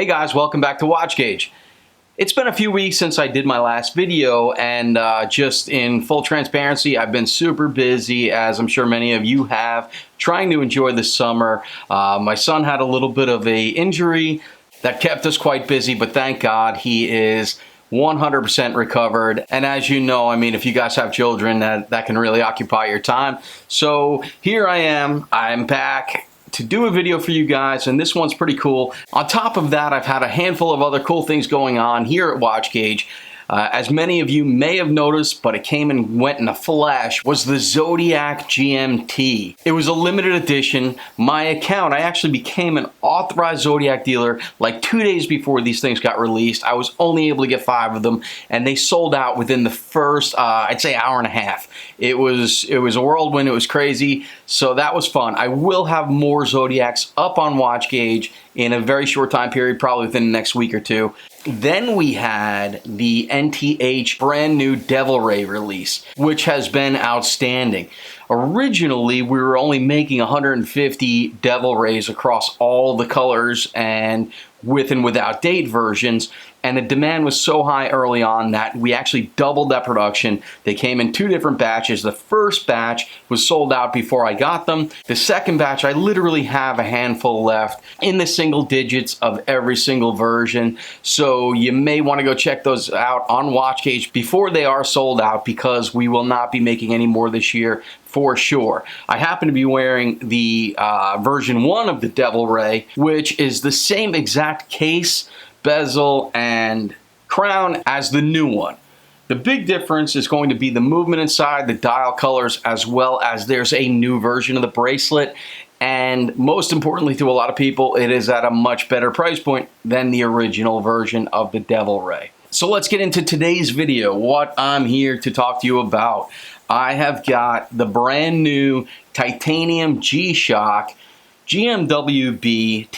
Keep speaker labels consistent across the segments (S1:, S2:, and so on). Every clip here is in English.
S1: Hey guys, welcome back to Watch Gauge. It's been a few weeks since I did my last video, and just in full transparency, I've been super busy, as I'm sure many of you have, trying to enjoy the summer. My son had a little bit of an injury that kept us quite busy, but thank God he is 100% recovered. And as you know, I mean, if you guys have children, that can really occupy your time. So here I am, I'm back to do a video for you guys, and this one's pretty cool. On top of that, I've had a handful of other cool things going on here at Watch Gauge. As many of you may have noticed, but it came and went in a flash, was the Zodiac GMT. It was a limited edition. My account, I actually became an authorized Zodiac dealer like 2 days before these things got released. I was only able to get 5 of them, and they sold out within the first, I'd say, hour and a half. It was a whirlwind. It was crazy. So that was fun. I will have more Zodiacs up on Watch Gauge in a very short time period, probably within the next week or two. Then we had the NTH brand new Devil Ray release, which has been outstanding. Originally, we were only making 150 Devil Rays across all the colors and with and without date versions, and the demand was so high early on that we actually doubled that production. They came in 2 different batches. The first batch was sold out before I got them. The second batch, I literally have a handful left in the single digits of every single version. So you may want to go check those out on Watch Gauge before they are sold out, because we will not be making any more this year for sure. I happen to be wearing the version 1 of the Devil Ray, which is the same exact case, bezel, and crown as the new one. The big difference is going to be the movement inside, the dial colors, as well as there's a new version of the bracelet. And most importantly to a lot of people, it is at a much better price point than the original version of the Devil Ray. So let's get into today's video, what I'm here to talk to you about. I have got the brand new titanium G-Shock GMW-B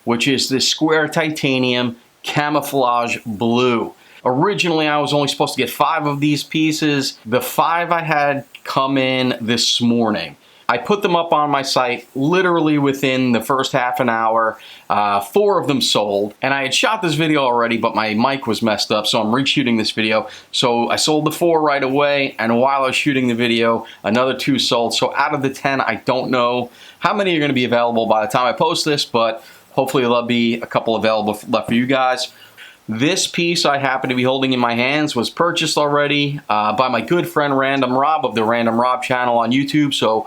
S1: which is the square titanium camouflage blue. Originally, I was only supposed to get 5 of these pieces. The 5 I had come in this morning. I put them up on my site literally within the first half an hour. 4 of them sold, and I had shot this video already, but my mic was messed up, so I'm reshooting this video. So I sold the 4 right away, and while I was shooting the video, another 2 sold. So out of the 10, I don't know how many are going to be available by the time I post this, but hopefully there'll be a couple available left for you guys. This piece I happen to be holding in my hands was purchased already by my good friend Random Rob of the Random Rob channel on YouTube. So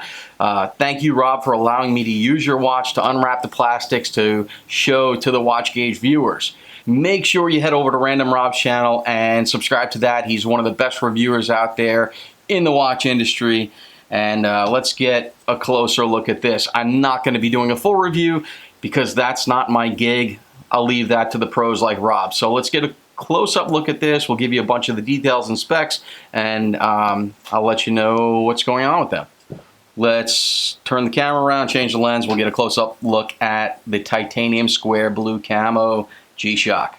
S1: thank you, Rob, for allowing me to use your watch to unwrap the plastics to show to the Watch Gauge viewers. Make sure you head over to Random Rob's channel and subscribe to that. He's one of the best reviewers out there in the watch industry. And let's get a closer look at this. I'm not going to be doing a full review because that's not my gig. I'll leave that to the pros like Rob. So let's get a close-up look at this. We'll give you a bunch of the details and specs, and I'll let you know what's going on with them. Let's turn the camera around, change the lens. We'll get a close-up look at the titanium square blue camo G-Shock.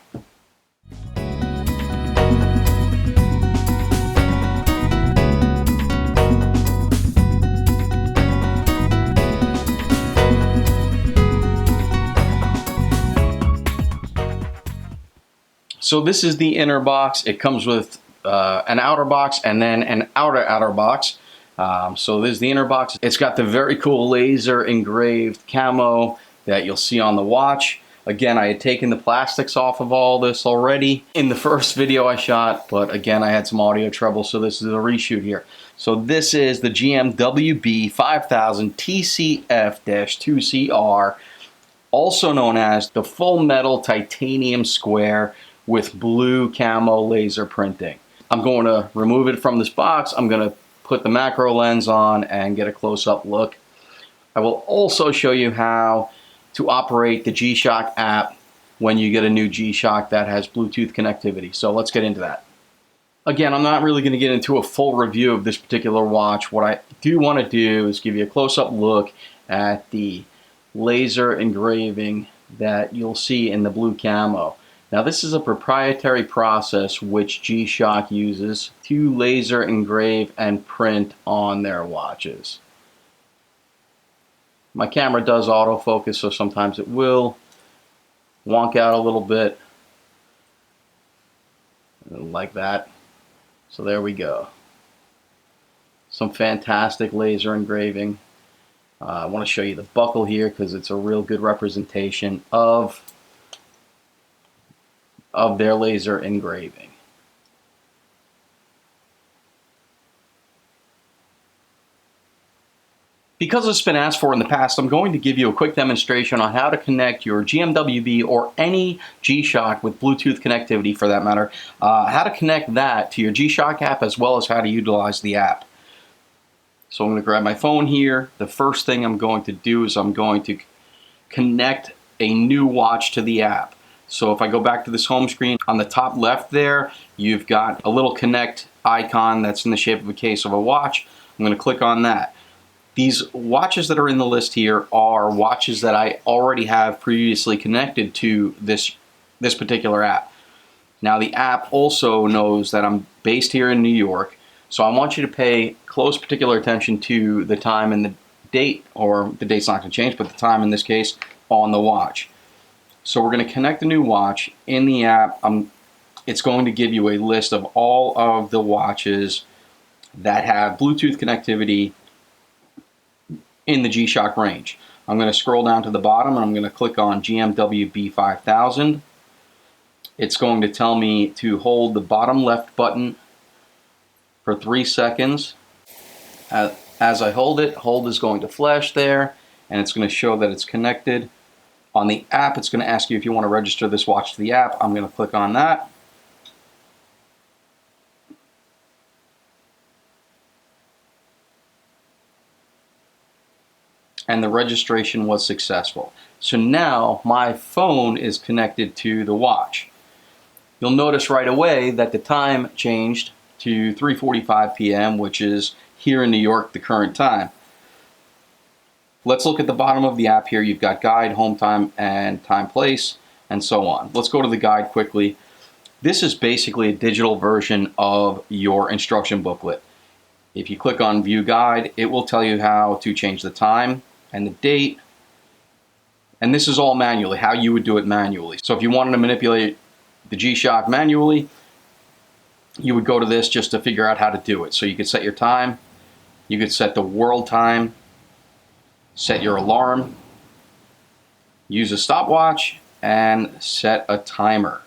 S1: So this is the inner box. It comes with an outer box and then an outer box. So there's the inner box. It's got the very cool laser engraved camo that you'll see on the watch. Again, I had taken the plastics off of all this already in the first video I shot, but again, I had some audio trouble, so this is a reshoot here. So this is the GMW-B5000TCF-CR, also known as the full metal titanium square with blue camo laser printing. I'm going to remove it from this box. I'm going to put the macro lens on and get a close-up look. I will also show you how to operate the G-Shock app when you get a new G-Shock that has Bluetooth connectivity. So let's get into that. Again, I'm not really going to get into a full review of this particular watch. What I do want to do is give you a close-up look at the laser engraving that you'll see in the blue camo. Now this is a proprietary process which G-Shock uses to laser engrave and print on their watches. My camera does autofocus, so sometimes it will wonk out a little bit, like that. So there we go. Some fantastic laser engraving. I want to show you the buckle here because it's a real good representation of their laser engraving. Because it's been asked for in the past, I'm going to give you a quick demonstration on how to connect your GMW-B or any G-Shock with Bluetooth connectivity for that matter, how to connect that to your G-Shock app as well as how to utilize the app. So I'm going to grab my phone here. The first thing I'm going to do is I'm going to connect a new watch to the app. So if I go back to this home screen, on the top left there, you've got a little connect icon that's in the shape of a case of a watch. I'm going to click on that. These watches that are in the list here are watches that I already have previously connected to this particular app. Now the app also knows that I'm based here in New York, so I want you to pay close particular attention to the time and the date, or the date's not going to change, but the time in this case on the watch. So we're going to connect a new watch. In the app, it's going to give you a list of all of the watches that have Bluetooth connectivity in the G-Shock range. I'm going to scroll down to the bottom and I'm going to click on GMW-B5000. It's going to tell me to hold the bottom left button for 3 seconds. As I hold it, hold is going to flash there and it's going to show that it's connected. On the app, it's going to ask you if you want to register this watch to the app. I'm going to click on that. And the registration was successful. So now my phone is connected to the watch. You'll notice right away that the time changed to 3:45 p.m., which is here in New York the current time. Let's look at the bottom of the app here. You've got guide, home time, and time place, and so on. Let's go to the guide quickly. This is basically a digital version of your instruction booklet. If you click on view guide, it will tell you how to change the time and the date, and this is all manually, how you would do it manually. So if you wanted to manipulate the G-Shock manually, you would go to this just to figure out how to do it. So you could set your time, you could set the world time, set your alarm, use a stopwatch, and set a timer.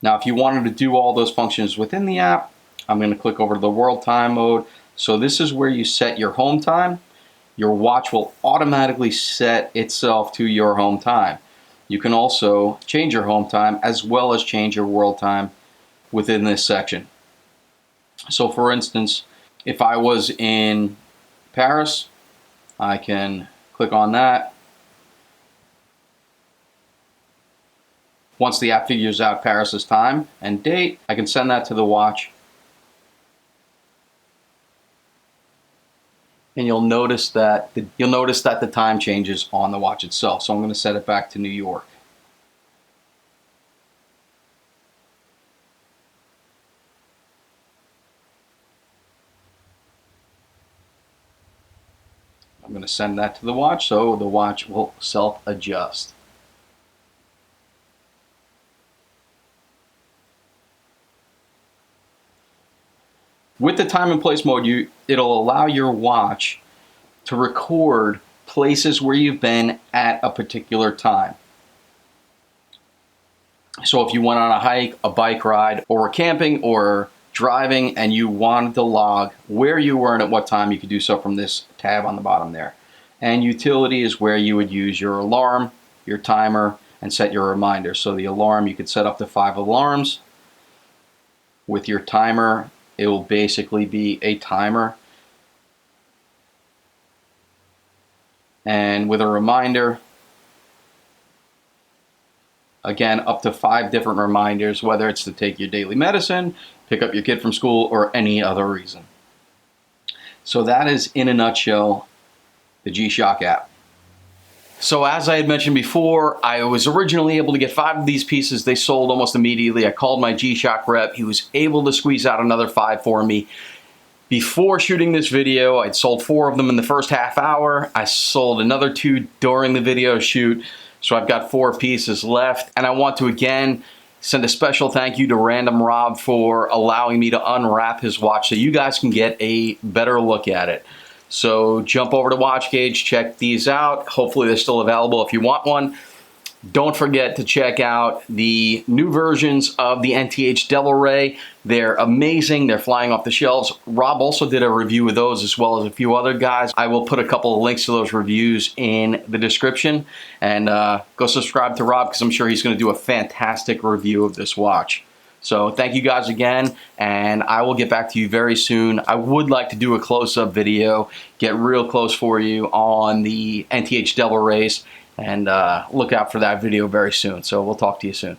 S1: Now if you wanted to do all those functions within the app, I'm going to click over to the world time mode. So this is where you set your home time. Your watch will automatically set itself to your home time. You can also change your home time as well as change your world time within this section. So for instance, if I was in Paris, I can click on that. Once the app figures out Paris's time and date, I can send that to the watch. And you'll notice that the time changes on the watch itself. So I'm going to set it back to New York. I'm going to send that to the watch, so the watch will self-adjust. With the time and place mode, it'll allow your watch to record places where you've been at a particular time. So if you went on a hike, a bike ride, or camping, or driving, and you wanted to log where you were and at what time, you could do so from this tab on the bottom there. And utility is where you would use your alarm, your timer, and set your reminder. So the alarm, you could set up to 5 alarms. With your timer, it will basically be a timer. And with a reminder, again, up to 5 different reminders, whether it's to take your daily medicine, pick up your kid from school, or any other reason. So that is, in a nutshell, the G-Shock app. So as I had mentioned before, I was originally able to get 5 of these pieces. They sold almost immediately. I called my G-Shock rep. He was able to squeeze out another 5 for me. Before shooting this video, I'd sold 4 of them in the first half hour. I sold another 2 during the video shoot. So I've got 4 pieces left, and I want to again send a special thank you to Random Rob for allowing me to unwrap his watch so you guys can get a better look at it. So jump over to WatchGauge, check these out. Hopefully they're still available if you want one. Don't forget to check out the new versions of the NTH Devil Ray. They're amazing. They're flying off the shelves. Rob also did a review of those as well as a few other guys. I will put a couple of links to those reviews in the description. And go subscribe to Rob because I'm sure he's going to do a fantastic review of this watch. So thank you guys again, and I will get back to you very soon. I would like to do a close-up video, get real close for you on the NTH Devil Rays, and look out for that video very soon. So we'll talk to you soon.